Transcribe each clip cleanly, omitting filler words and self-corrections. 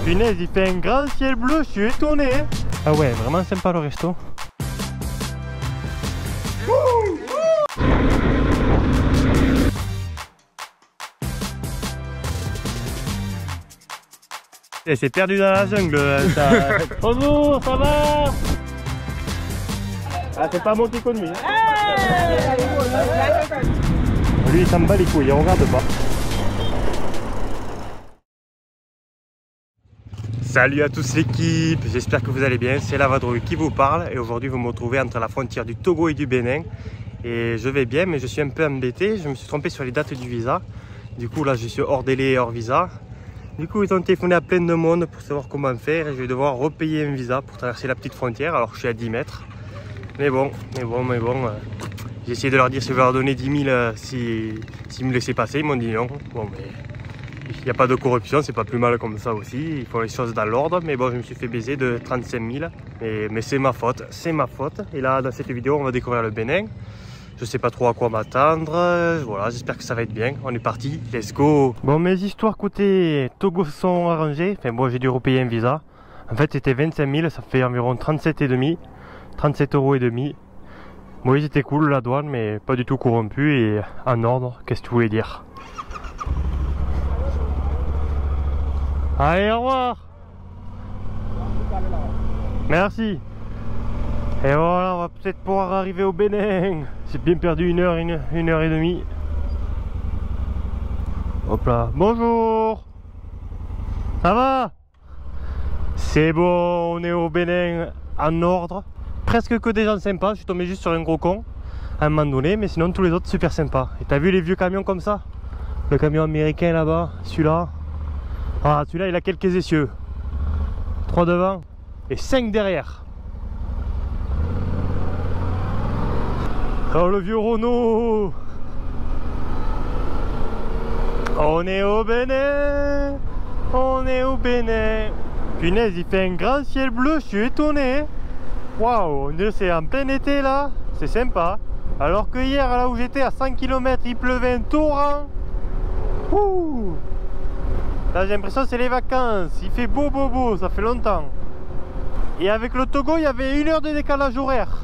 Punaise, il fait un grand ciel bleu, je suis étonné. Ah ouais, vraiment sympa le resto. Et c'est perdu dans la jungle. Ça... Bonjour, ça va? Ah, c'est pas mon qui conduit. Lui, il s'en bat les couilles, il regarde pas. Salut à tous l'équipe, j'espère que vous allez bien, c'est la Vadrouille qui vous parle et aujourd'hui vous me retrouvez entre la frontière du Togo et du Bénin et je vais bien mais je suis un peu embêté, je me suis trompé sur les dates du visa, du coup là je suis hors délai et hors visa, du coup ils ont téléphoné à plein de monde pour savoir comment faire et je vais devoir repayer un visa pour traverser la petite frontière alors que je suis à 10 mètres, mais bon, j'ai essayé de leur dire si je vais leur donner 10 000 s'ils me laissaient passer, ils m'ont dit non, bon mais... Il n'y a pas de corruption, c'est pas plus mal comme ça aussi, il faut les choses dans l'ordre, mais bon je me suis fait baiser de 35 000, mais c'est ma faute, Et là dans cette vidéo on va découvrir le Bénin, je sais pas trop à quoi m'attendre, voilà j'espère que ça va être bien, on est parti, let's go. Bon mes histoires côté Togo sont arrangées, enfin bon j'ai dû repayer un visa, en fait c'était 25 000, ça fait environ 37,5, 37 € et demi. Bon ils étaient cool la douane mais pas du tout corrompu et en ordre, qu'est-ce que tu voulais dire? Allez, au revoir. Merci. Et voilà, on va peut-être pouvoir arriver au Bénin. J'ai bien perdu une heure et demie. Hop là. Bonjour. Ça va? C'est bon, on est au Bénin en ordre. Presque que des gens sympas. Je suis tombé juste sur un gros con à un moment donné, mais sinon tous les autres super sympas. Et t'as vu les vieux camions comme ça? Le camion américain là-bas, celui-là. Ah, celui-là il a quelques essieux, 3 devant et 5 derrière. Oh le vieux Renault. On est au Bénin. On est au Bénin. Punaise, il fait un grand ciel bleu, je suis étonné. Waouh, c'est en plein été là, c'est sympa. Alors que hier là où j'étais à 100 km il pleuvait un torrent. Ouh. Là j'ai l'impression que c'est les vacances, il fait beau, ça fait longtemps. Et avec le Togo il y avait 1 heure de décalage horaire.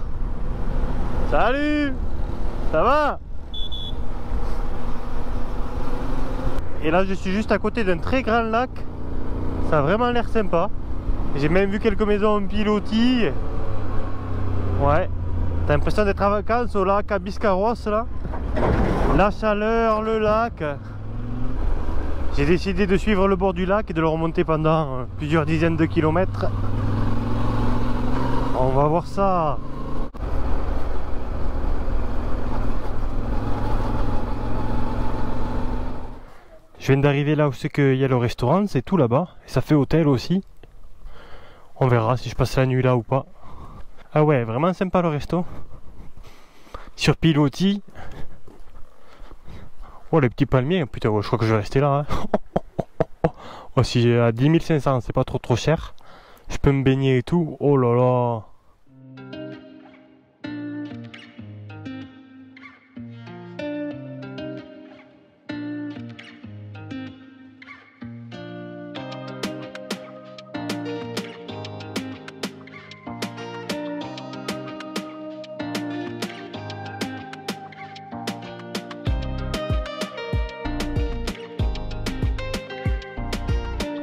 Salut. Ça va? Et là je suis juste à côté d'un très grand lac. Ça a vraiment l'air sympa. J'ai même vu quelques maisons en pilotis. Ouais. T'as l'impression d'être en vacances au lac à Biscarrosse là. La chaleur, le lac. J'ai décidé de suivre le bord du lac et de le remonter pendant plusieurs dizaines de kilomètres. On va voir ça. Je viens d'arriver là où c'est qu'il y a le restaurant, c'est tout là-bas. Et ça fait hôtel aussi. On verra si je passe la nuit là ou pas. Ah ouais, vraiment sympa le resto. Sur pilotis. Oh les petits palmiers, putain ouais, je crois que je vais rester là. Hein. Oh, si j'ai à 10 500, c'est pas trop cher. Je peux me baigner et tout. Oh là là.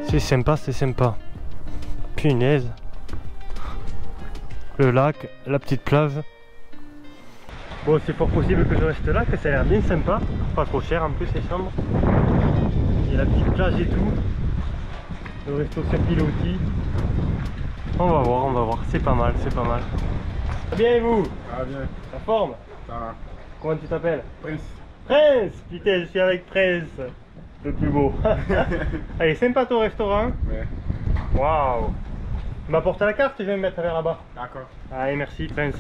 C'est sympa, c'est sympa. Punaise. Le lac, la petite plage. Bon, c'est fort possible que je reste là, que ça a l'air bien sympa. Pas trop cher en plus les chambres. Il y a la petite plage et tout. Le resto sur pilotis. On va voir. C'est pas mal, c'est pas mal. Bien et vous? Ah bien. La forme? Ça va. Comment tu t'appelles? Prince. Prince. Putain, je suis avec Prince. Le plus beau. Allez, sympa ton restaurant. Ouais. Waouh. Tu m'apportes la carte, je vais me mettre vers là-bas. D'accord. Allez, merci Prince.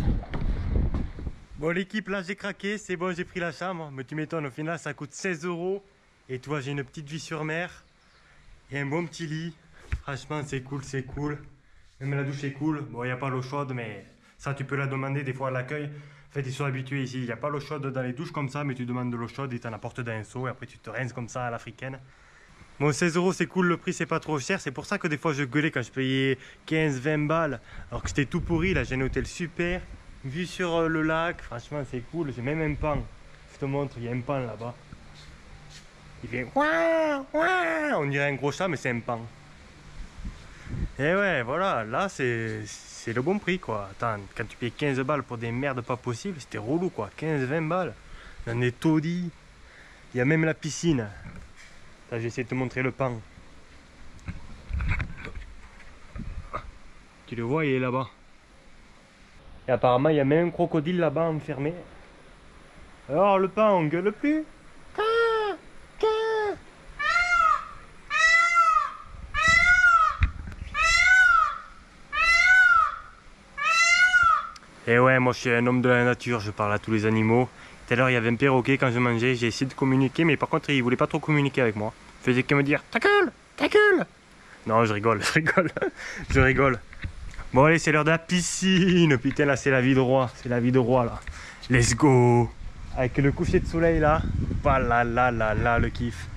Bon l'équipe, là j'ai craqué, c'est bon, j'ai pris la chambre. Mais tu m'étonnes, au final ça coûte 16 €. Et toi, j'ai une petite vue sur mer. Et un bon petit lit. Franchement, c'est cool. Même la douche est cool. Bon, il n'y a pas l'eau chaude, mais ça tu peux la demander des fois à l'accueil. En fait, ils sont habitués ici. Il n'y a pas l'eau chaude dans les douches comme ça, mais tu demandes de l'eau chaude et tu en apportes dans un seau. Et après, tu te rinces comme ça à l'africaine. Bon, 16 € c'est cool, le prix c'est pas trop cher. C'est pour ça que des fois je gueulais quand je payais 15-20 balles. Alors que c'était tout pourri. Là j'ai un hôtel super. Vue sur le lac. Franchement c'est cool. J'ai même un pan. Je te montre, il y a un pan là-bas. Il fait ouah, ouah. On dirait un gros chat mais c'est un pan. Et ouais voilà, là c'est le bon prix quoi. Attends, quand tu payes 15 balles pour des merdes pas possibles, c'était relou quoi. 15-20 balles. On est taudis. Il y a même la piscine. J'essaie de te montrer le pan. Tu le vois, il est là-bas. Et apparemment, il y a même un crocodile là-bas enfermé. Alors, le pan, on gueule plus. Et ouais, moi je suis un homme de la nature, je parle à tous les animaux. Tout à l'heure, il y avait un perroquet quand je mangeais, j'ai essayé de communiquer, mais par contre, il voulait pas trop communiquer avec moi. Il faisait que me dire ta gueule, ta gueule. Non, je rigole, je rigole. Bon, allez, c'est l'heure de la piscine. Putain, là, c'est la vie de roi, c'est la vie de roi là. Let's go. Avec le coucher de soleil là, bah là, le kiff.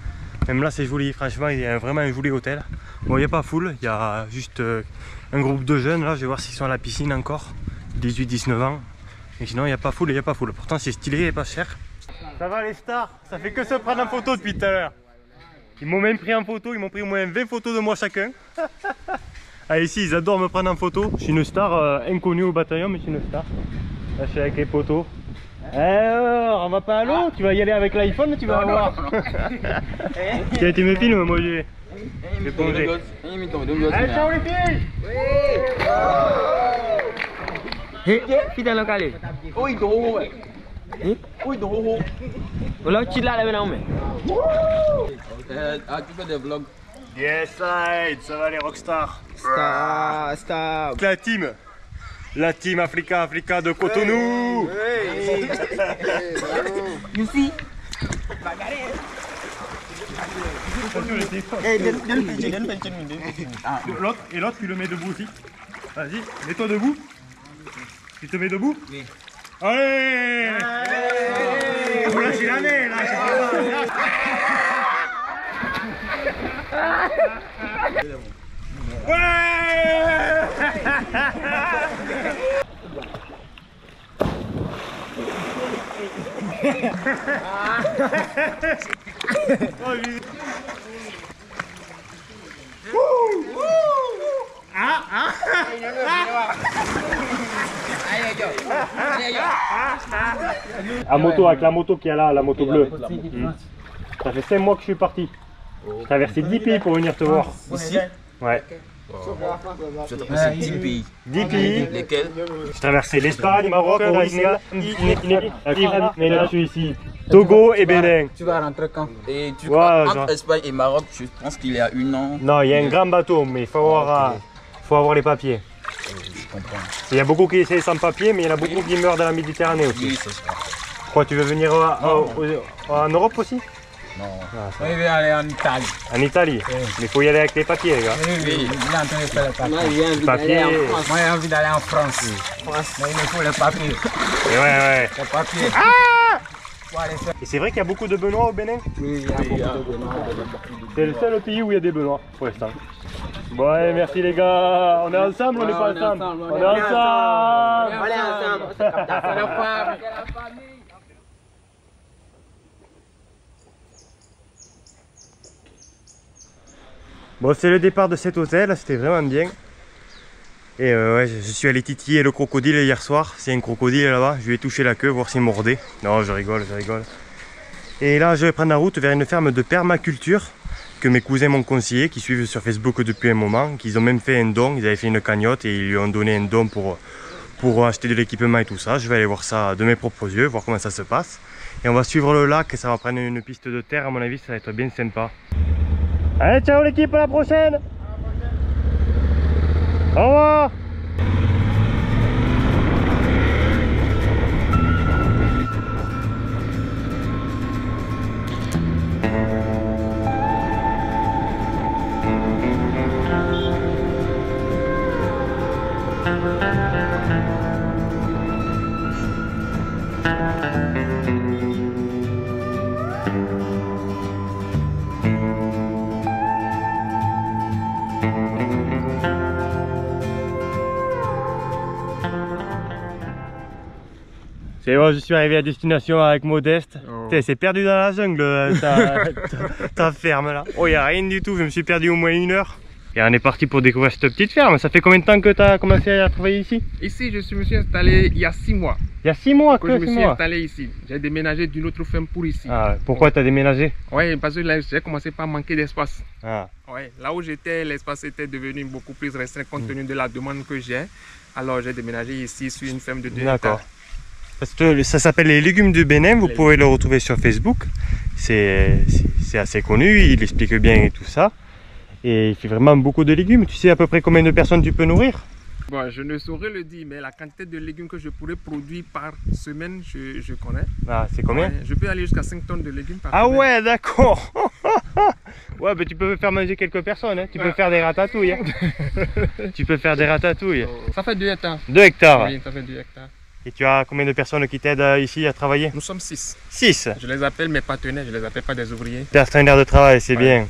Même là, c'est joli, franchement, il y a vraiment un joli hôtel. Bon, il n'y a pas full, il y a juste un groupe de jeunes là, je vais voir s'ils sont à la piscine encore. 18-19 ans. Et sinon, il n'y a pas full, il n'y a pas full. Pourtant, c'est stylé et pas cher. Ça va les stars? Ça fait que se prendre en photo depuis tout à l'heure. Ils m'ont même pris en photo, ils m'ont pris au moins 20 photos de moi chacun. Ah, ici, ils adorent me prendre en photo. Je suis une star inconnue au bataillon, mais je suis une star. Là, je suis avec les potos. Alors, on va pas à l'eau? Tu vas y aller avec l'iPhone, tu vas voir. Tiens, tu me filmes, moi je vais plonger. Allez, ciao les filles! Kita nak kali. Oi, doh. Oi, doh. Kalau cila dah benar me. Tu fais des vlogs. Yes, side, ça va les rockstars. Stop. La team Africa de Cotonou. You see? L'autre, et l'autre, tu le mets debout aussi. Vas-y, mets-toi debout. Tu te mets debout? Oui. Allez! Vous lâchez la main, là, À moto, avec la moto qui est là, la moto bleue. Ça fait 5 mois que je suis parti. J'ai traversé 10 pays pour venir te voir. Ici? Ouais. Je traverse 10 pays. 10 pays. Lesquels? J'ai traversé l'Espagne, Maroc, mais là je suis ici. Togo et Bénin. Tu vas rentrer quand? Et tu crois entre Espagne et Maroc, je pense qu'il y a 1 an. Non, il y a un grand bateau, mais il faut avoir les papiers. Je comprends. Il y a beaucoup qui essaient sans papier, mais il y en a beaucoup qui meurent dans la Méditerranée aussi. Oui, c'est ça. Quoi, tu veux venir en Europe aussi? Non. Il veut aller en Italie. En Italie? Mais il faut y aller avec les papiers, les gars. Oui, il est en train de faire les papiers. Papiers. Moi, j'ai envie d'aller en France. Mais il me faut les papiers. Et ouais. Les papiers. Et c'est vrai qu'il y a beaucoup de Benoît au Bénin? Oui, il y a beaucoup de Benoît. C'est le seul pays où il y a des Benoît pour l'instant. Bon allez, merci les gars. On est ensemble, on n'est pas ensemble? On est ensemble. On est ensemble. C'est la famille. Bon, c'est le départ de cet hôtel, c'était vraiment bien. Et ouais, je suis allé titiller le crocodile hier soir. C'est un crocodile là-bas, je lui ai touché la queue, voir s'il mordait. Non, je rigole. Et là, je vais prendre la route vers une ferme de permaculture que mes cousins m'ont conseillé, qui suivent sur Facebook depuis un moment, qu'ils ont même fait un don, ils avaient fait une cagnotte et ils lui ont donné un don pour acheter de l'équipement et tout ça. Je vais aller voir ça de mes propres yeux, voir comment ça se passe. Et on va suivre le lac et ça va prendre une piste de terre, à mon avis ça va être bien sympa. Allez, ciao l'équipe, à la prochaine! Au revoir! C'est bon, je suis arrivé à destination avec Modeste. Oh. C'est perdu dans la jungle, ta ferme là. Oh, il n'y a rien du tout, je me suis perdu au moins 1 heure. Et on est parti pour découvrir cette petite ferme. Ça fait combien de temps que tu as commencé à travailler ici? Ici, me suis installé il y a 6 mois. Il y a 6 mois que je me suis installé ici. J'ai déménagé d'une autre ferme pour ici. Ah, pourquoi tu as déménagé? Oui, parce que là, j'ai commencé par manquer d'espace. Ah. Ouais, là où j'étais, l'espace était devenu beaucoup plus restreint compte tenu de la demande que j'ai. Alors j'ai déménagé ici sur une ferme de 2 hectares. Parce que ça s'appelle les légumes du Bénin, vous pouvez le retrouver sur Facebook. C'est assez connu, il explique bien et tout ça. Et il fait vraiment beaucoup de légumes. Tu sais à peu près combien de personnes tu peux nourrir? Bon, je ne saurais le dire, mais la quantité de légumes que je pourrais produire par semaine, je connais. Ah, c'est combien? Ouais, je peux aller jusqu'à 5 tonnes de légumes par semaine. Ah ouais, d'accord. Ouais, mais tu peux faire manger quelques personnes, hein. Tu peux faire des ratatouilles. Hein. Tu peux faire des ratatouilles. Ça fait 2 hectares. 2 hectares? Oui, ça fait 2 hectares. Et tu as combien de personnes qui t'aident ici à travailler? Nous sommes 6. 6? Je les appelle mes partenaires, je les appelle pas des ouvriers. Partenaires de travail, c'est bien.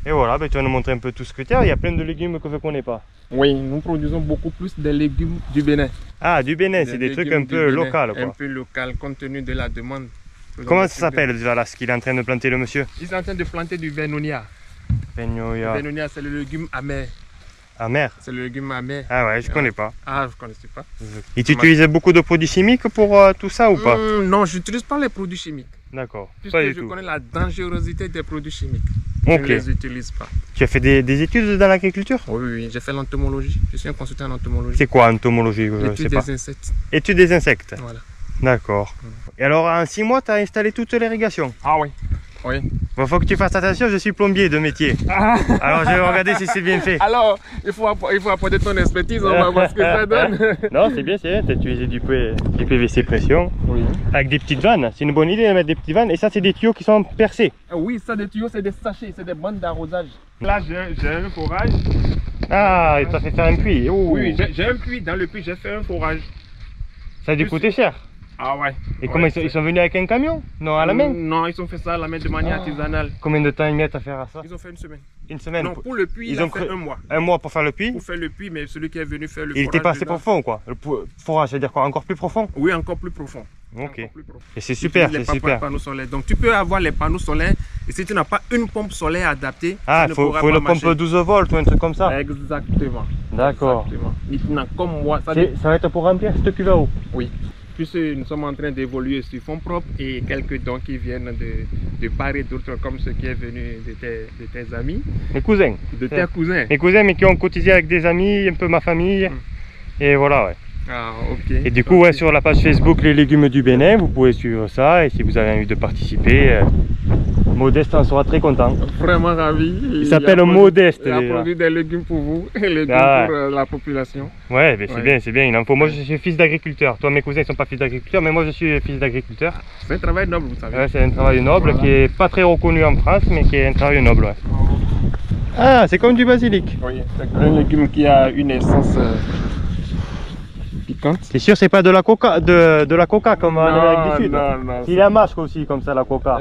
Et voilà, ben tu vas nous montrer un peu tout ce que tu as. Il y a plein de légumes que je ne connais pas. Oui, nous produisons beaucoup plus de légumes du Bénin. Ah, du Bénin, c'est des trucs un peu locaux, quoi. Un peu local, compte tenu de la demande. Comment ça s'appelle déjà là, ce qu'il est en train de planter le monsieur? Il est en train de planter du Vernonia. Vernonia. Le Vernonia, c'est le légume amer. Amer? C'est le légume amer. Ah ouais, je connais pas. Ah, je connaissais pas. Et tu utilises beaucoup de produits chimiques pour tout ça ou pas? Non, je n'utilise pas les produits chimiques. D'accord. Puisque je connais la dangerosité des produits chimiques. Ok. Je ne les utilise pas. Tu as fait des études dans l'agriculture? Oui, j'ai fait l'entomologie. Je suis un consultant en entomologie. C'est quoi entomologie? L'étude des insectes. Étude des insectes? Voilà. D'accord. Et alors en 6 mois, tu as installé toute l'irrigation? Ah oui. Oui. Bon, faut que tu fasses attention, je suis plombier de métier. Ah. Alors je vais regarder si c'est bien fait. Alors, il faut apporter ton expertise, on va voir ce que ça donne. Non, c'est bien, tu as utilisé du PVC pression. Oui. Avec des petites vannes. C'est une bonne idée de mettre des petites vannes. Et ça, c'est des tuyaux qui sont percés. Oui, ça, des tuyaux, c'est des sachets, c'est des bandes d'arrosage. Là, j'ai un forage. Ah, il t'a fait faire un puits. Oh. Oui, j'ai un puits. Dans le puits, j'ai fait un forage. Ça a dû coûter cher. Ah ouais. Et comment ils sont venus avec un camion? Non, à la main? Non, ils ont fait ça à la main de manière artisanale. Combien de temps ils mettent à faire ça? Ils ont fait 1 semaine. 1 semaine? Non, pour le puits, ils ont fait 1 mois. 1 mois pour faire le puits? Pour faire le puits, mais celui qui est venu faire le forage. Il était pas assez dedans. profond quoi? Le forage, ça veut dire quoi? Encore plus profond? Oui, encore plus profond. Ok. Plus profond. Et c'est super, c'est super. Panneaux solaires. Donc tu peux avoir les panneaux solaires et si tu n'as pas une pompe solaire adaptée, il faut une pompe 12 volts ou un truc comme ça? Exactement. D'accord. Maintenant, comme moi, ça va être pour remplir cette cuve à eau? Oui. Puisque nous sommes en train d'évoluer sur fonds propres et quelques dons qui viennent de part et d'autre, comme ce qui est venu de tes amis. Mes cousins. De tes cousins. Mes cousins, mais qui ont cotisé avec des amis, un peu ma famille. Et voilà, ouais. Ah, ok. Et du coup, ouais, sur la page Facebook Les Légumes du Bénin, vous pouvez suivre ça. Et si vous avez envie de participer, Modeste en sera très content. Vraiment ravi. Il s'appelle Modeste. Il a produit des légumes pour vous et légumes pour la population. Ouais, mais c'est bien, il en faut. Moi, je suis fils d'agriculteur. Toi, mes cousins ne sont pas fils d'agriculteur, mais moi, je suis fils d'agriculteur. C'est un travail noble, vous savez. Ouais, c'est un travail noble qui est pas très reconnu en France, mais qui est un travail noble. Ouais. Ah, c'est comme du basilic. Oui, c'est un légume qui a une essence piquante. C'est sûr, c'est pas de la coca, de la coca comme en Amérique du Sud. Non. Il a un masque aussi, comme ça, la coca.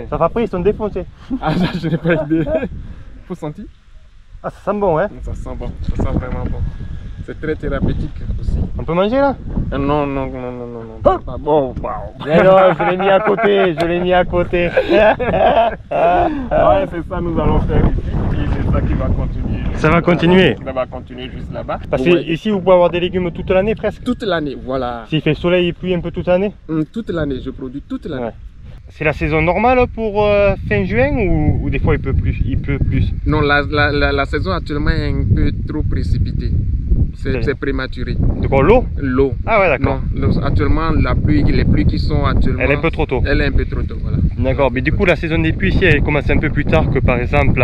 Ça fait après, ils sont défoncés. Ah, ça, je n'ai pas idée. Faut sentir. Ah, ça sent bon, hein? Ça sent bon, ça sent vraiment bon. C'est très thérapeutique aussi. On peut manger là? Non. Pas bon, wow. Mais non, je l'ai mis à côté, Ouais, c'est ça nous allons faire ici. Et c'est ça qui va continuer. Ça va continuer? Ça va continuer juste là-bas. Parce que ici, vous pouvez avoir des légumes toute l'année presque? Toute l'année, voilà. S'il fait soleil et pluie un peu toute l'année? Toute l'année, je produis toute l'année. Ouais. C'est la saison normale pour fin juin ou des fois il pleut plus? Non, la saison actuellement est un peu trop précipitée. C'est prématuré. De quoi, l'eau? L'eau. Ah ouais, d'accord. Non, actuellement, les pluies qui sont actuellement... Elle est un peu trop tôt. Elle est un peu trop tôt, voilà. D'accord, mais du coup la saison des pluies ici, elle commence un peu plus tard que par exemple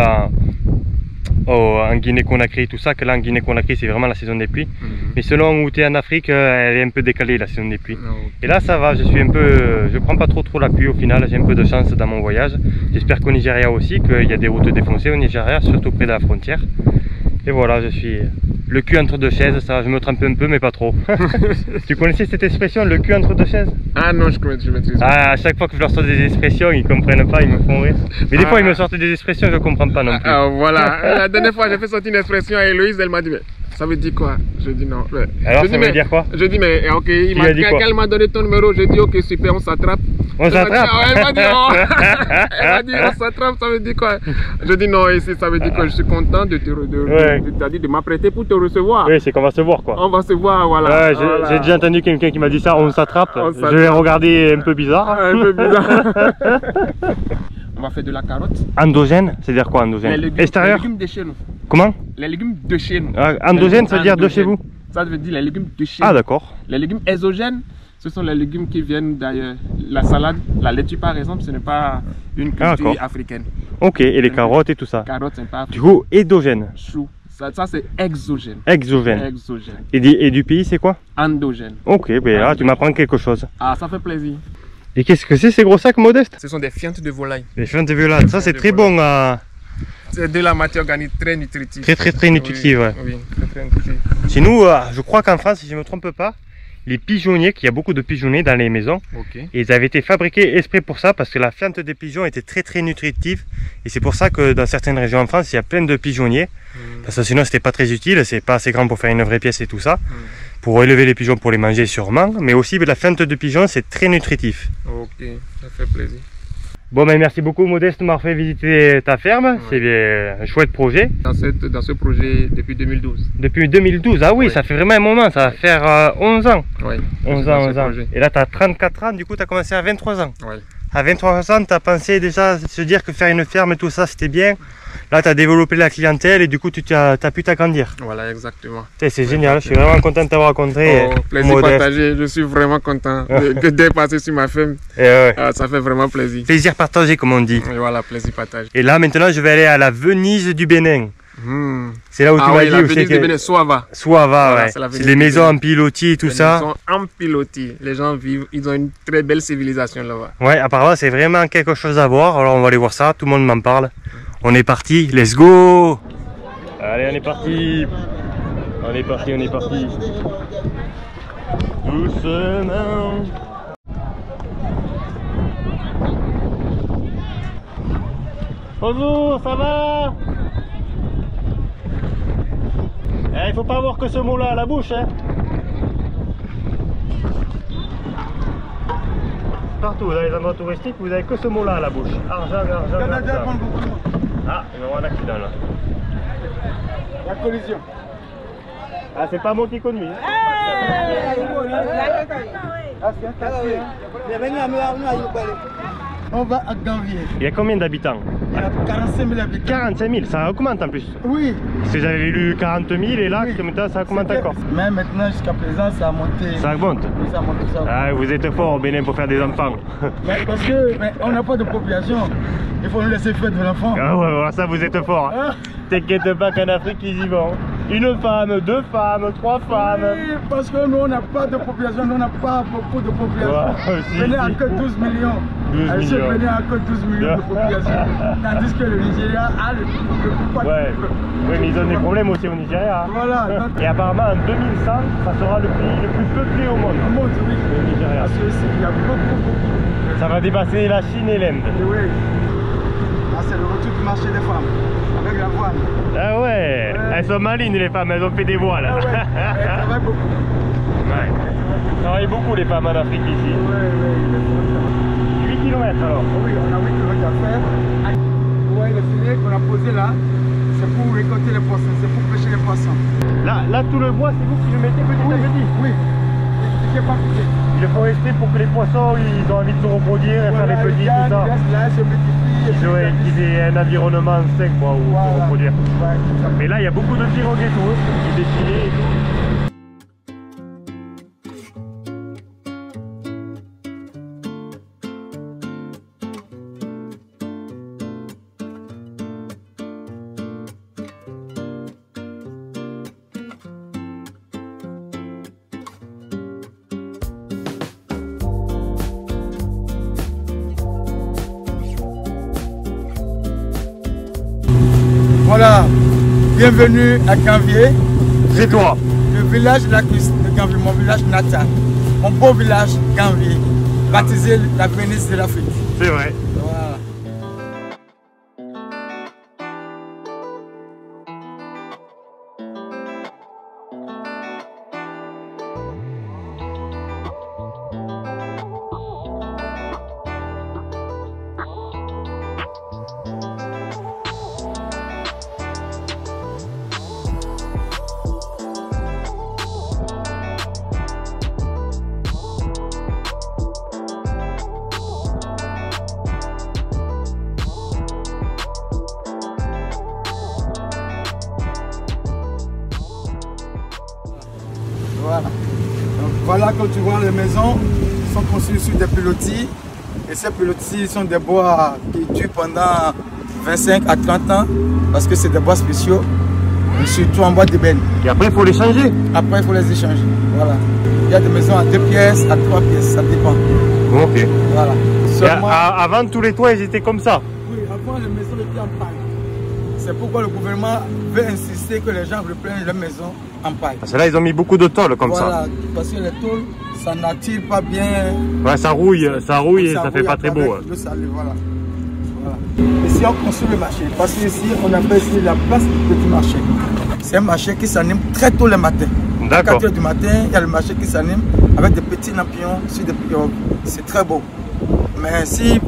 en Guinée-Conakry, tout ça, que là en Guinée-Conakry c'est vraiment la saison des pluies. Mais selon où tu es en Afrique, elle est un peu décalée la saison des pluies. Et là ça va, je prends pas trop la pluie au final, j'ai un peu de chance dans mon voyage. J'espère qu'au Nigeria aussi, qu'il y a des routes défoncées au Nigeria, surtout près de la frontière. Et voilà, je suis le cul entre deux chaises, ça je me trompe un peu mais pas trop. Tu connaissais cette expression, le cul entre deux chaises? Ah non, je maîtrise pas. Ah, à chaque fois que je leur sors des expressions, ils comprennent pas, ils me font rire. Mais des fois ils me sortent des expressions, je comprends pas non plus. Ah voilà, la dernière fois j'ai fait sortir une expression à Héloïse, elle m'a dit mais Ça veut dire quoi? Je dis non. Ouais. Alors, je ça veut dire quoi? Je dis, mais ok, quelqu'un m'a donné ton numéro. J'ai dit, ok, super, on s'attrape. On s'attrape? Elle m'a dit, oh. Elle m'a dit, on s'attrape, ça veut dire quoi? Je dis, non, ici, ça veut dire que je suis content de m'apprêter pour te recevoir. Oui, c'est qu'on va se voir, quoi. On va se voir, voilà. J'ai déjà entendu quelqu'un qui m'a dit ça, on s'attrape. Je vais regarder un peu bizarre. Un peu bizarre. On va faire de la carotte. Endogène, c'est-à-dire quoi endogène? Extérieur? Les légumes de chez nous. Comment? Les légumes de chez nous. Endogène, ça veut dire de chez vous? Ça veut dire les légumes de chez nous. Ah, d'accord. Les légumes exogènes, ce sont les légumes qui viennent d'ailleurs. La salade, la laitue par exemple, ce n'est pas une culture africaine. Ok, et les carottes et tout ça? Carottes, c'est pas africain. Du coup, endogène. Chou. Ça c'est exogène. Exogène. Exogène. Et du pays, c'est quoi? Endogène. Ok, ben là, tu m'apprends quelque chose. Ah, ça fait plaisir. Et qu'est-ce que c'est ces gros sacs modestes? Ce sont des fientes de volaille. Les fientes de volaille, ça c'est très bon à... C'est de la matière organique très nutritive. Très nutritive, ouais. Oui, très nutritive. Chez nous, je crois qu'en France, si je ne me trompe pas, les pigeonniers, qu'il y a beaucoup de pigeonniers dans les maisons, et ils avaient été fabriqués exprès pour ça, parce que la fiente des pigeons était très nutritive. Et c'est pour ça que dans certaines régions en France, il y a plein de pigeonniers. Parce que sinon, c'était pas très utile, c'est pas assez grand pour faire une vraie pièce et tout ça. Pour élever les pigeons, pour les manger sûrement, mais aussi la fiente de pigeon, c'est très nutritif. Ok, ça fait plaisir. Bon, ben merci beaucoup Modeste de m'avoir fait visiter ta ferme, c'est un chouette projet. Dans ce projet depuis 2012. Depuis 2012, ah oui, ça fait vraiment un moment, ça va faire 11 ans. Oui, 11 ans. Et là tu as 34 ans, du coup tu as commencé à 23 ans. Oui. À 23 ans, tu as pensé déjà se dire que faire une ferme et tout ça c'était bien. Là, tu as développé la clientèle et du coup, tu as pu t'agrandir. Voilà, exactement. C'est génial, je suis vraiment content de t'avoir rencontré. Oh, plaisir partagé, je suis vraiment content de passer sur ma ferme. Ça fait vraiment plaisir. Plaisir partagé, comme on dit. Et voilà, plaisir partagé. Et là, maintenant, je vais aller à la Venise du Bénin. C'est là où tu m'as dit la Venise du Bénin, Soava. Soava, voilà, ouais. C'est les maisons en pilotis, tout ça. Les maisons en pilotis. Les gens vivent, ils ont une très belle civilisation là-bas. Ouais, apparemment, c'est vraiment quelque chose à voir. Alors, on va aller voir ça, tout le monde m'en parle. On est parti, let's go! Allez, on est parti! On est parti. Doucement! Bonjour, ça va? Il faut pas avoir que ce mot-là à la bouche, hein? Partout dans les endroits touristiques, vous avez que ce mot-là à la bouche. Argent. Ah, il va y avoir un accident là. La collision. Ah, c'est pas moi qui conduis. On va à Ganvier. Il y a combien d'habitants? Il y a 45 000 habitants. 45 000, ça augmente en plus. Oui. Parce que j'avais lu 40 000 et là, ça augmente encore. Mais maintenant, jusqu'à présent, ça a monté. Ça augmente? Oui, ça monte. Ah, vous êtes fort au Bénin pour faire des enfants. Mais parce que on n'a pas de population. Il faut nous laisser faire de l'enfant. Ah ouais, voilà, ça vous êtes fort. Hein. T'inquiète pas qu'en Afrique, ils y vont. Une femme, 2 femmes, 3 femmes. Oui, parce que nous, on n'a pas de population, nous, on n'a pas beaucoup de population. Venez à que 12 millions. 12 millions. Venez à que 12 millions de population. Tandis que le Nigeria a le plus. Ouais. Oui, mais ils ont des problèmes aussi au Nigeria. Voilà. Et apparemment, en 2100, ça sera le pays le plus peuplé au monde. Au monde, oui. Le Nigeria. Parce qu'il y a beaucoup. Ça va dépasser la Chine et l'Inde. Oui. Là, c'est le retour du marché des femmes. Avec la voile. Ah ouais, elles sont malines les femmes, elles ont fait des voiles. Ah ouais, elles travaillent beaucoup. Ouais. Elles travaillent beaucoup les femmes en Afrique ici. Ouais. 8 km alors. Oui, on a 8 km à faire. Vous voyez le filet qu'on a posé là, c'est pour récolter les poissons, c'est pour pêcher les poissons. Là tout le bois, c'est vous qui le mettez petit à petit? Oui, il pas coupé. Il faut rester pour que les poissons ils ont envie de se reproduire et faire les petits, tout ça. Là, se multiplient. Qu'ils aient un environnement sain quoi, où se reproduire. Ouais, mais là il y a beaucoup de pirogues et tout, qui défilent et tout. Voilà, bienvenue à Ganvier. C'est toi. Le village de la cuisse de Ganvier, mon village natal. Mon beau village Ganvier, baptisé la Venise de l'Afrique. C'est vrai. Voilà. Voilà. Donc voilà, quand tu vois les maisons sont construites sur des pilotis. Et ces pilotis sont des bois qui durent pendant 25 à 30 ans parce que c'est des bois spéciaux, surtout en bois d'ébène. Et après, il faut les changer. Après, il faut les échanger. Voilà. Il y a des maisons à 2 pièces, à 3 pièces, ça dépend. Ok. Voilà. Seulement... Avant, tous les toits, ils étaient comme ça. Oui, avant, les maisons étaient en paille. C'est pourquoi le gouvernement veut insister que les gens reprennent les maisons en paille. Parce que là, ils ont mis beaucoup de tôles comme ça. Voilà, parce que les tôles, ça n'attire pas bien. Ouais, ça rouille et ça fait pas très beau. Le salut, voilà. Ici, on construit le marché. Parce qu'ici, on appelle ici la place du petit marché. C'est un marché qui s'anime très tôt le matin. D'accord. À 4 h du matin, il y a le marché qui s'anime avec des petits lampions sur des pirogues. C'est très beau. Mais si,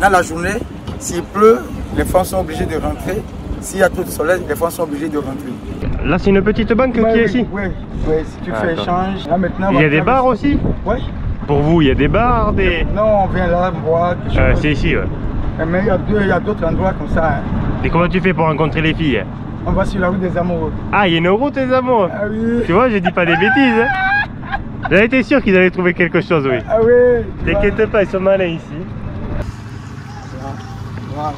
dans la journée, s'il pleut, les femmes sont obligées de rentrer. S'il y a trop de soleil, les femmes sont obligées de rentrer. Là, c'est une petite banque qui est ici. Oui, si tu fais échange. Là, maintenant, il y a des bars aussi? Oui. Pour vous, il y a des bars, Non, on vient là boire. C'est ici, ouais. Mais il y a d'autres endroits comme ça. Hein. Et comment tu fais pour rencontrer les filles? On va sur la route des amoureux. Ah, il y a une route des amoureux? Ah oui. Tu vois, je dis pas des bêtises. Hein. J'avais été sûr qu'ils avaient trouvé quelque chose, oui. Ah oui. T'inquiète pas, ils sont malins ici. Voilà.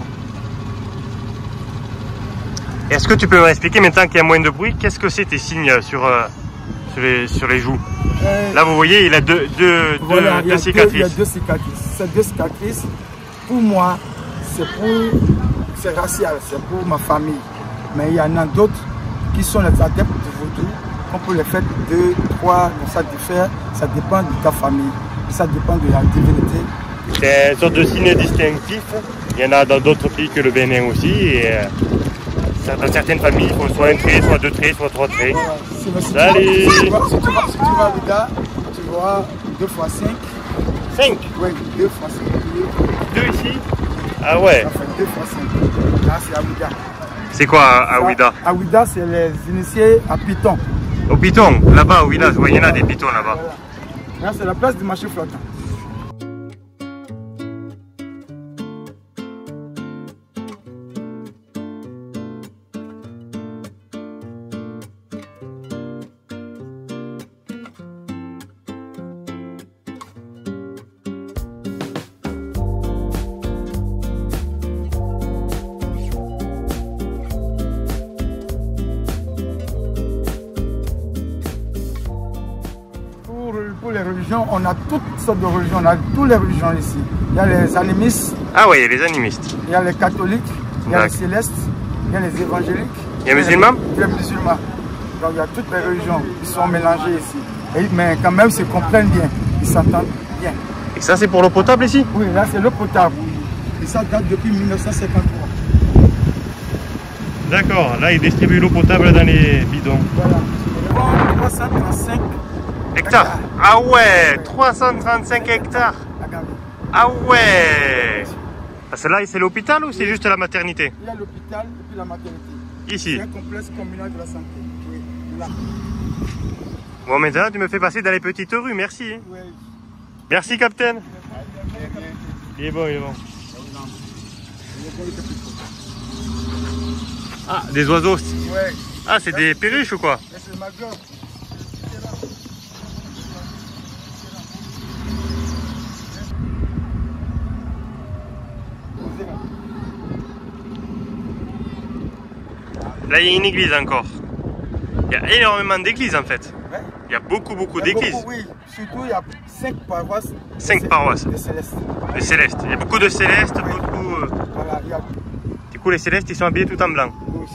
Est-ce que tu peux m'expliquer maintenant qu'il y a moins de bruit, qu'est-ce que c'est tes signes sur les joues? Là, vous voyez, il a deux cicatrices. Il y a 2 cicatrices. Ces 2 cicatrices, pour moi, c'est racial, c'est pour ma famille. Mais il y en a d'autres qui sont les adeptes du vaudou. On peut les faire 2, 3, ça diffère, ça dépend de ta famille, ça dépend de la divinité. C'est une sorte de signe distinctif. Il y en a dans d'autres pays que le Bénin aussi. Et dans certaines familles, il faut soit un trait, soit 2 traits, soit 3 traits. Salut! Si tu vas à Ouida, tu vois 2 x 5. 5? Oui, 2 x 5. 2 ici? Ah ouais. Ça fait 2 x 5. Là, c'est à Ouida. C'est quoi à Ouida? À Ouida, c'est les initiés à Python. Au Python, là-bas, au village, il y en a des pitons là-bas. Voilà. Là, c'est la place du marché flottant. Pour les religions, on a toutes sortes de religions, on a toutes les religions ici. Il y a les animistes. Ah oui, il y a les animistes. Il y a les catholiques, il y a les célestes, il y a les évangéliques. Il y a les musulmans? Il y a les musulmans. Donc il y a toutes les religions qui sont mélangées ici. Mais quand même, ils se comprennent bien, ils s'entendent bien. Et ça, c'est pour l'eau potable ici? Oui, là, c'est l'eau potable. Et ça date depuis 1953. D'accord, là, ils distribuent l'eau potable dans les bidons. Voilà. 335 hectares. Ah ouais, 335 hectares. Ah ouais. Parce que là, c'est l'hôpital ou c'est juste la maternité? Il y a l'hôpital et puis la maternité. Ici? C'est un complexe communal de la santé. Oui, là. Bon, maintenant, tu me fais passer dans les petites rues, merci. Oui. Merci, capitaine. Il est bon, il est bon. Ah, des oiseaux. Ouais. Ah, c'est des perruches ou quoi? C'est le maglobe. Là, il y a une église encore. Il y a énormément d'églises en fait. Ouais. Il y a beaucoup d'églises. Oui, surtout il y a 5 paroisses. 5 paroisses. De célestes. Les célestes. Il y a beaucoup de célestes, Oui. beaucoup. Voilà, il y a... Du coup, les célestes, ils sont habillés tout en blanc. Oui.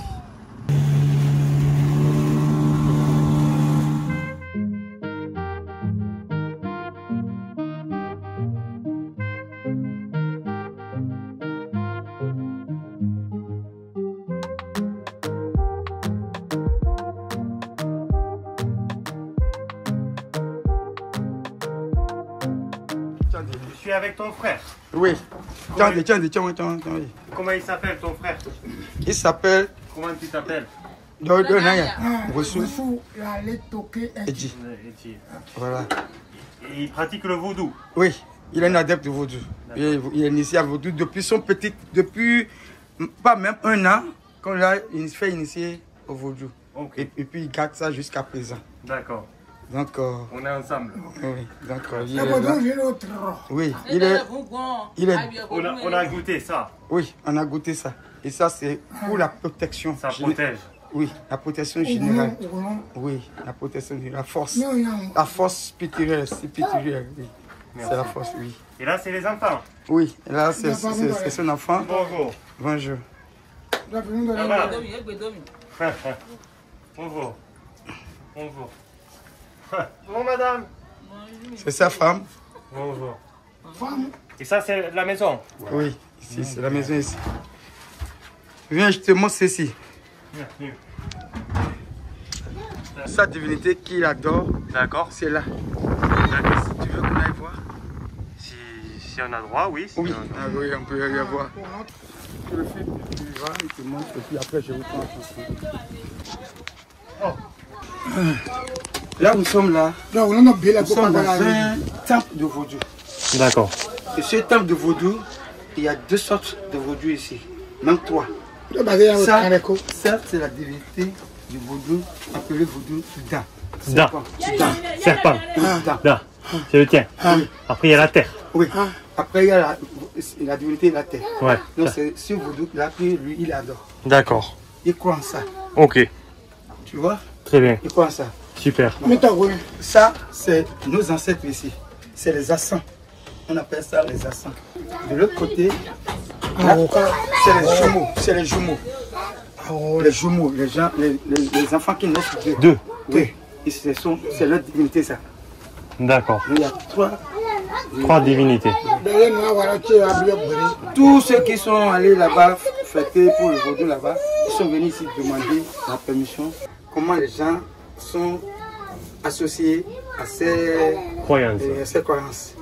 Je suis avec ton frère. Oui. Tiens. Comment il s'appelle ton frère? Il s'appelle... Comment tu t'appelles? Edji. Voilà. Et il pratique le vaudou. Oui, il est un adepte de vaudou. Il est initié à vaudou depuis pas même 1 an, qu'on l'a fait initier au vaudou. Okay. Et puis il garde ça jusqu'à présent. D'accord. D'accord. On est ensemble. Oui, d'accord. Il est là. Oui, On a goûté ça. Oui, on a goûté ça. Et ça, c'est pour la protection. Ça protège. Oui, la protection générale. Oui, la protection générale. La force spirituelle, oui. C'est la force, oui. Et là, c'est les enfants. Oui, là, c'est son enfant. Bonjour. Bonjour. Bonjour. Bonjour. Bonjour, madame. C'est sa femme. Bonjour. Et ça, c'est la maison. Oui, ici, c'est la maison ici. Viens, je te montre ceci. Sa divinité qu'il adore, D'accord. c'est là. Tu veux qu'on aille voir? Si on a droit, oui. Si Oui, on... ah oui, on peut aller voir. Je le fais, tu vas, il te montre, et puis après je vous prends. Là, nous sommes là. Nous sommes dans un temple de vaudou. D'accord. Et ce temple de vaudou, il y a deux sortes de vaudou ici, même trois. Ça, c'est la divinité du vaudou, appelée vaudou Da. Serpent. Da. C'est le tien. Oui. Après, il y a la terre. Oui. Après, il y a la divinité de la terre. Ouais. Donc, c'est ce vaudou-là que lui, il adore. D'accord. Il croit en ça. Ok. Tu vois? Très bien. Il croit en ça. Super. Ça, c'est nos ancêtres ici. C'est les assans. On appelle ça les assans. De l'autre côté, là, c'est les jumeaux. C'est les jumeaux. Les jumeaux, les enfants qui naissent Deux. Oui. C'est leur divinité, ça. D'accord. Il y a Trois divinités. Tous ceux qui sont allés là-bas, fêter pour le vaudou là-bas, ils sont venus ici demander la permission. Comment les gens sont associés à ces croyances.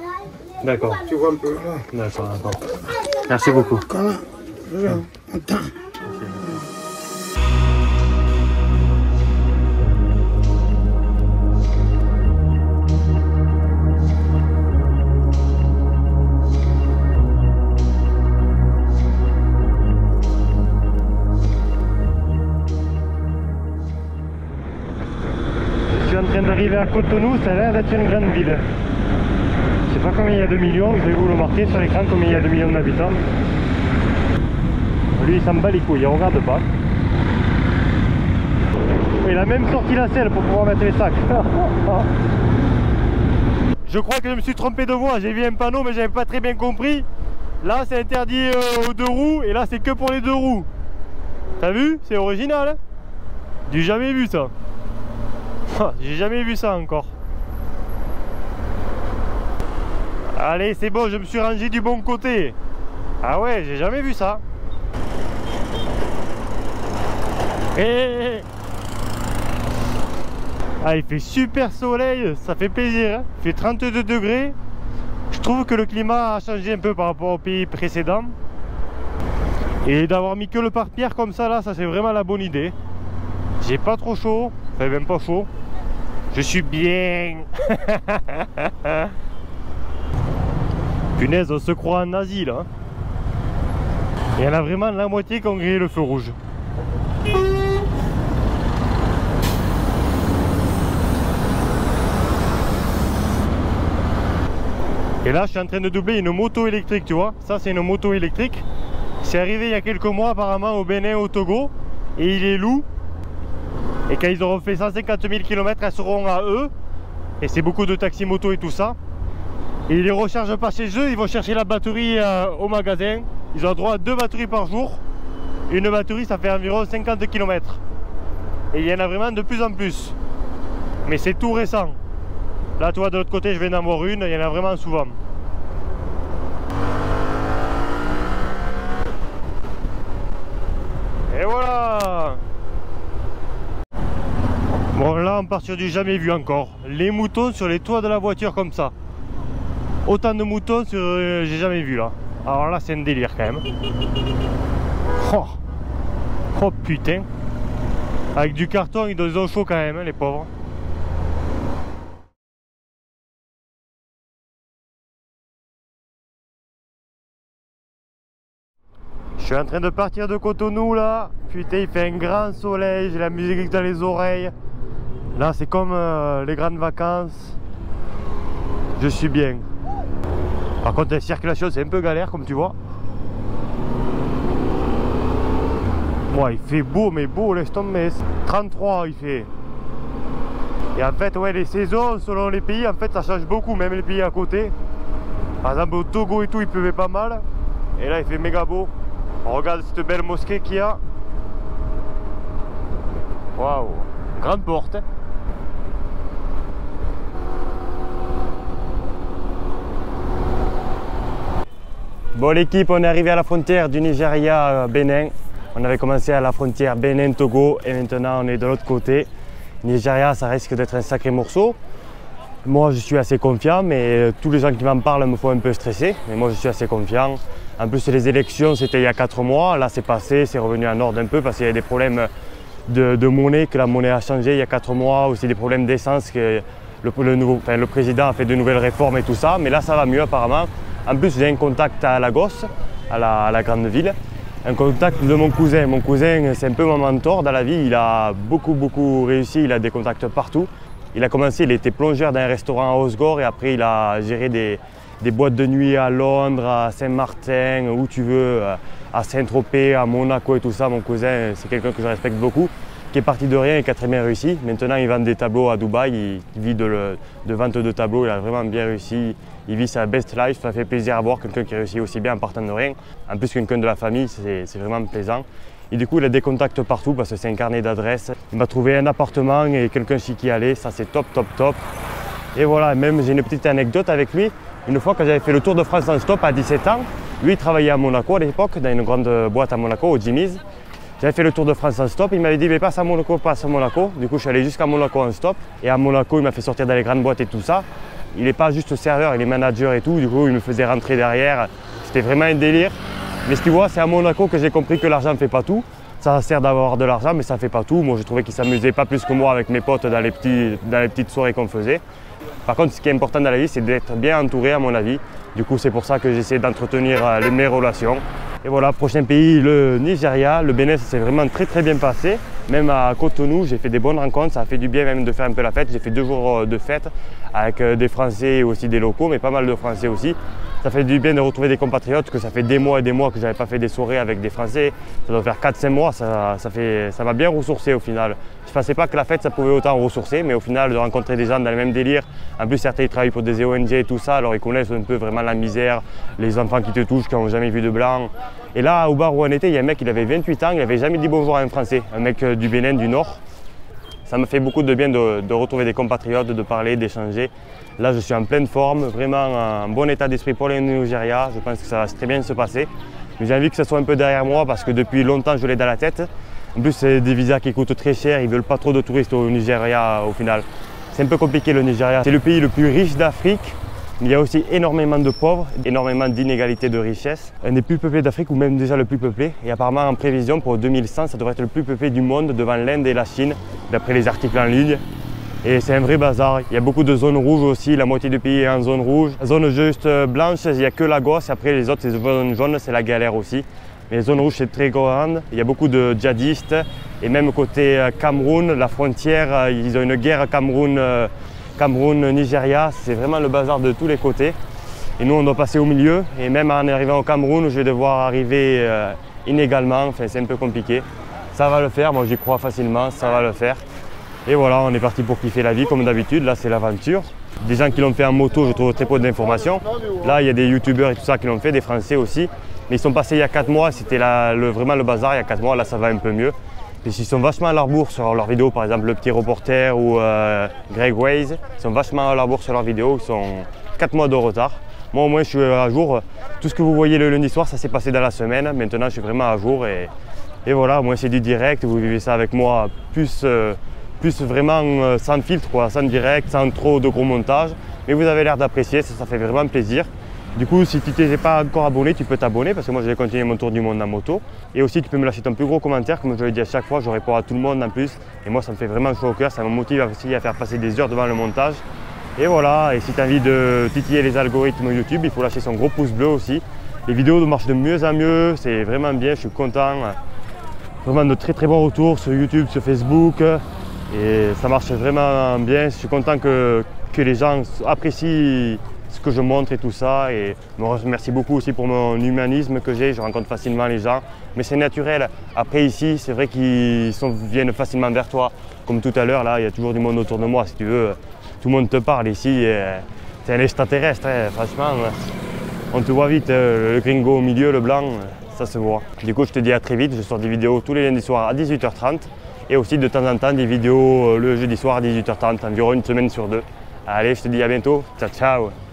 D'accord. Tu vois un peu? D'accord. Merci beaucoup. Je suis en train d'arriver à Cotonou, ça a l'air d'être une grande ville. Je sais pas combien il y a de millions, je vais vous le marquer sur l'écran combien il y a de millions d'habitants. Lui il s'en bat les couilles, il regarde pas. Il a même sorti la selle pour pouvoir mettre les sacs. Je crois que je me suis trompé de voie, j'ai vu un panneau mais j'avais pas très bien compris. Là c'est interdit aux deux roues et là c'est que pour les deux roues. T'as vu? C'est original hein? J'ai jamais vu ça. J'ai jamais vu ça encore. Allez, c'est bon, je me suis rangé du bon côté. Ah ouais, j'ai jamais vu ça. Ah, il fait super soleil, ça fait plaisir. Hein. Il fait 32 degrés. Je trouve que le climat a changé un peu par rapport au pays précédent. Et d'avoir mis que le pare-pierre comme ça, là, ça c'est vraiment la bonne idée. J'ai pas trop chaud, enfin même pas chaud. Je suis bien. Punaise, on se croit en Asie là. Il y en a vraiment la moitié qui ont grillé le feu rouge. Et là, je suis en train de doubler une moto électrique, tu vois. Ça, c'est une moto électrique. C'est arrivé il y a quelques mois apparemment au Bénin, au Togo. Et ils les louent. Et quand ils auront fait 150 000 km, elles seront à eux. Et c'est beaucoup de taxis moto et tout ça. Et ils les rechargent pas chez eux, ils vont chercher la batterie au magasin. Ils ont droit à 2 batteries par jour. Une batterie, ça fait environ 50 km. Et il y en a vraiment de plus en plus. Mais c'est tout récent. Là, tu vois, de l'autre côté, je viens d'en voir une, il y en a vraiment souvent. Et voilà! Bon, là, on part sur du jamais vu encore. Les moutons sur les toits de la voiture comme ça. Autant de moutons sur j'ai jamais vu là. Alors là, c'est un délire quand même. Oh putain. Avec du carton, ils ont chaud quand même, hein, les pauvres. Je suis en train de partir de Cotonou là. Putain, il fait un grand soleil, j'ai la musique dans les oreilles. Là c'est comme les grandes vacances. Je suis bien. Par contre la circulation c'est un peu galère comme tu vois. Moi il fait beau mais beau, laisse tomber. 33 il fait. Et en fait ouais les saisons selon les pays en fait ça change beaucoup, même les pays à côté. Par exemple au Togo et tout il pleuvait pas mal. Et là il fait méga beau. On regarde cette belle mosquée qu'il y a. Waouh, grande porte. Bon l'équipe, on est arrivé à la frontière du Nigeria-Bénin. On avait commencé à la frontière Bénin-Togo et maintenant on est de l'autre côté. Nigeria, ça risque d'être un sacré morceau. Moi je suis assez confiant, mais tous les gens qui m'en parlent me font un peu stresser. Mais moi je suis assez confiant. En plus les élections c'était il y a 4 mois, là c'est passé, c'est revenu en ordre un peu parce qu'il y a des problèmes de monnaie, que la monnaie a changé il y a 4 mois, aussi des problèmes d'essence, que le président a fait de nouvelles réformes et tout ça, mais là ça va mieux apparemment. En plus j'ai un contact à Lagos, à la grande ville, un contact de mon cousin. Mon cousin c'est un peu mon mentor dans la vie, il a beaucoup réussi, il a des contacts partout. Il a commencé, il était plongeur dans un restaurant à Osgore et après il a géré des boîtes de nuit à Londres, à Saint-Martin, où tu veux, à Saint-Tropez, à Monaco et tout ça. Mon cousin, c'est quelqu'un que je respecte beaucoup, qui est parti de rien et qui a très bien réussi. Maintenant, il vend des tableaux à Dubaï, il vit de vente de tableaux, il a vraiment bien réussi. Il vit sa best life, ça fait plaisir à voir quelqu'un qui réussit aussi bien en partant de rien. En plus, quelqu'un de la famille, c'est vraiment plaisant. Et du coup, il a des contacts partout parce que c'est un carnet d'adresses. Il m'a trouvé un appartement et quelqu'un chez qui aller, ça c'est top. Et voilà, même j'ai une petite anecdote avec lui. Une fois que j'avais fait le Tour de France en stop à 17 ans, lui il travaillait à Monaco à l'époque, dans une grande boîte à Monaco, au Jimmy's. J'avais fait le Tour de France en stop, il m'avait dit mais passe à Monaco, passe à Monaco. Du coup je suis allé jusqu'à Monaco en stop. Et à Monaco il m'a fait sortir dans les grandes boîtes et tout ça. Il n'est pas juste serveur, il est manager et tout, du coup il me faisait rentrer derrière. C'était vraiment un délire. Mais ce que tu vois, c'est à Monaco que j'ai compris que l'argent ne fait pas tout. Ça sert d'avoir de l'argent, mais ça ne fait pas tout. Moi, je trouvais qu'il ne s'amusait pas plus que moi avec mes potes dans les petites soirées qu'on faisait. Par contre, ce qui est important dans la vie, c'est d'être bien entouré, à mon avis. Du coup, c'est pour ça que j'essaie d'entretenir les meilleures relations. Et voilà, prochain pays, le Nigeria. Le Bénin, ça s'est vraiment très bien passé. Même à Cotonou, j'ai fait des bonnes rencontres. Ça a fait du bien même de faire un peu la fête. J'ai fait 2 jours de fête avec des Français et aussi des locaux, mais pas mal de Français aussi. Ça fait du bien de retrouver des compatriotes, que ça fait des mois et des mois que je n'avais pas fait des soirées avec des Français. Ça doit faire 4-5 mois, ça m'a bien ressourcé au final. Je ne pensais pas que la fête ça pouvait autant ressourcer, mais au final de rencontrer des gens dans le même délire. En plus certains ils travaillent pour des ONG et tout ça, alors ils connaissent un peu vraiment la misère, les enfants qui te touchent, qui n'ont jamais vu de blanc. Et là au bar où on était, il y a un mec, il avait 28 ans, il n'avait jamais dit bonjour à un Français, un mec du Bénin, du Nord. Ça me fait beaucoup de bien de retrouver des compatriotes, de parler, d'échanger. Là, je suis en pleine forme, vraiment en bon état d'esprit pour le Nigeria. Je pense que ça va très bien se passer. Mais j'ai envie que ça soit un peu derrière moi parce que depuis longtemps, je l'ai dans la tête. En plus, c'est des visas qui coûtent très cher. Ils ne veulent pas trop de touristes au Nigeria au final. C'est un peu compliqué le Nigeria. C'est le pays le plus riche d'Afrique. Mais il y a aussi énormément de pauvres, énormément d'inégalités de richesse. Un des plus peuplés d'Afrique ou même déjà le plus peuplé. Et apparemment en prévision pour 2100, ça devrait être le plus peuplé du monde devant l'Inde et la Chine, d'après les articles en ligne. Et c'est un vrai bazar. Il y a beaucoup de zones rouges aussi, la moitié du pays est en zone rouge. Zone juste blanche, il n'y a que Lagos, et après les autres, ces zones jaunes, c'est la galère aussi. Mais les zones rouges, c'est très grande. Il y a beaucoup de djihadistes. Et même côté Cameroun, la frontière, ils ont une guerre Cameroun-Nigeria, c'est vraiment le bazar de tous les côtés. Et nous, on doit passer au milieu. Et même en arrivant au Cameroun, je vais devoir arriver inégalement. Enfin, c'est un peu compliqué. Ça va le faire, moi j'y crois facilement, ça va le faire. Et voilà, on est parti pour kiffer la vie comme d'habitude. Là, c'est l'aventure. Des gens qui l'ont fait en moto, je trouve très peu d'informations. Là, il y a des youtubeurs et tout ça qui l'ont fait, des Français aussi. Mais ils sont passés il y a 4 mois, c'était vraiment le bazar il y a 4 mois. Là, ça va un peu mieux. Ils sont vachement à leur bourre sur leurs vidéos, par exemple le petit reporter ou Greg Waze. Ils sont vachement à leur bourre sur leurs vidéos, ils sont 4 mois de retard. Moi au moins je suis à jour. Tout ce que vous voyez le lundi soir, ça s'est passé dans la semaine. Maintenant je suis vraiment à jour et voilà, moi c'est du direct, vous vivez ça avec moi plus vraiment sans filtre, quoi, sans direct, sans trop de gros montage. Mais vous avez l'air d'apprécier, ça fait vraiment plaisir. Du coup, si tu t'es pas encore abonné, tu peux t'abonner parce que moi je vais continuer mon tour du monde en moto. Et aussi tu peux me lâcher ton plus gros commentaire, comme je le dis à chaque fois, je réponds à tout le monde en plus. Et moi ça me fait vraiment chaud au cœur, ça me motive aussi à faire passer des heures devant le montage. Et voilà, et si tu as envie de titiller les algorithmes YouTube, il faut lâcher son gros pouce bleu aussi. Les vidéos marchent de mieux en mieux, c'est vraiment bien, je suis content. Vraiment de très bons retours sur YouTube, sur Facebook. Et ça marche vraiment bien. Je suis content que les gens apprécient ce que je montre et tout ça. Et je me remercie beaucoup aussi pour mon humanisme que j'ai. Je rencontre facilement les gens. Mais c'est naturel. Après ici, c'est vrai qu'ils viennent facilement vers toi. Comme tout à l'heure, là, il y a toujours du monde autour de moi. Si tu veux, tout le monde te parle ici. T'es un extraterrestre, hein, franchement. On te voit vite, le gringo au milieu, le blanc, ça se voit. Du coup, je te dis à très vite. Je sors des vidéos tous les lundis soirs à 18h30. Et aussi de temps en temps des vidéos le jeudi soir à 18h30, environ une semaine sur deux. Allez, je te dis à bientôt. Ciao, ciao.